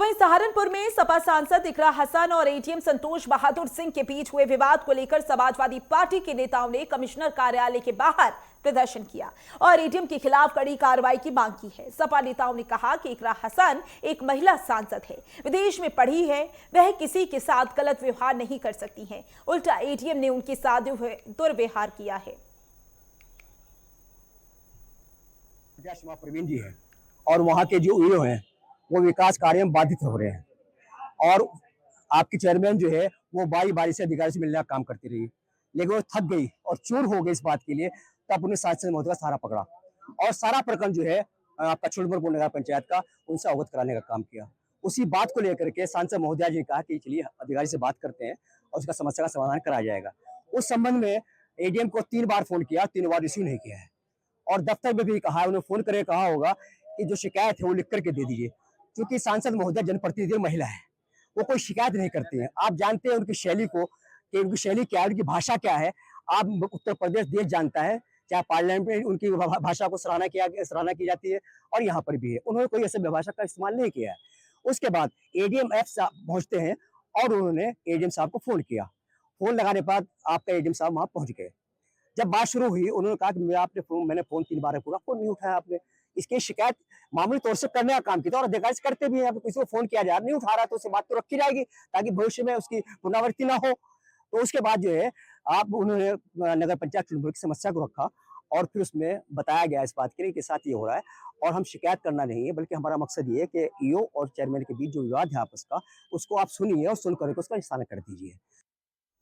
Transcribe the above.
वहीं सहारनपुर में सपा सांसद इकरा हसन और एटीएम संतोष बहादुर सिंह के बीच हुए विवाद को लेकर समाजवादी पार्टी के नेताओं ने कमिश्नर कार्यालय के बाहर प्रदर्शन किया और एटीएम के खिलाफ कड़ी कार्रवाई की मांग की है। सपा नेताओं ने कहा कि इकरा हसन एक महिला सांसद है, विदेश में पढ़ी है, वह किसी के साथ गलत व्यवहार नहीं कर सकती हैं। उल्टा एटीएम ने उनके साथ दुर्व्यवहार किया है। प्रवीण जी है और वहाँ के जो ईओ हैं वो विकास कार्य में बाधित हो रहे हैं और आपकी चेयरमैन जो है वो बारी बारी से अधिकारी से मिलने का काम करती रही, लेकिन वो थक गई और चूर हो गई इस बात के लिए। तब उन्हें सांसद महोदय का सहारा पकड़ा और सारा प्रकरण जो है आपका छोटपुर नगर पंचायत का उनसे अवगत कराने का काम किया। उसी बात को लेकर के सांसद महोदय जी ने कहा कि चलिए अधिकारी से बात करते हैं और उसका समस्या का समाधान कराया जाएगा। उस संबंध में एडीएम को 3 बार फोन किया, 3 बार रिसीव नहीं किया है और दफ्तर में भी कहा, उन्हें फोन करके कहा होगा कि जो शिकायत है वो लिख करके दे दीजिए। क्योंकि सांसद महोदय जनप्रतिनिधि महिला है, वो कोई शिकायत नहीं करती हैं। आप जानते हैं उनकी शैली को कि उनकी शैली क्या है, उनकी भाषा क्या है। आप उत्तर प्रदेश देश जानता है, चाहे पार्लियामेंट में उनकी भाषा को सराहना की जाती है और यहाँ पर भी है। उन्होंने कोई ऐसे भाषा का इस्तेमाल नहीं किया है। उसके बाद एडीएम एफ पहुंचते हैं और उन्होंने एडीएम साहब को फोन किया। फोन लगाने के बाद आपका एडीएम साहब वहां पहुंच गए। जब बात शुरू हुई उन्होंने कहा कि मैंने फोन 3 बार पूरा फोन नहीं उठाया आपने। इसकी शिकायत मामूली तौर से करने का काम किया और अधिकारी से करते भी हैं। किसी को फोन किया जा रहा नहीं उठा रहा तो उससे बात तो रखी जाएगी ताकि भविष्य में उसकी पुनरावृत्ति ना हो। तो उसके बाद जो है आप उन्होंने नगर पंचायत चुनाव की समस्या को रखा और फिर उसमें बताया गया इस बात के लिए के साथ ये हो रहा है और हम शिकायत करना नहीं है, बल्कि हमारा मकसद ये है कि ईओ और चेयरमैन के बीच जो विवाद है आपस का, उसको आप सुनिए और सुन करके उसका निस्तारण कर दीजिए।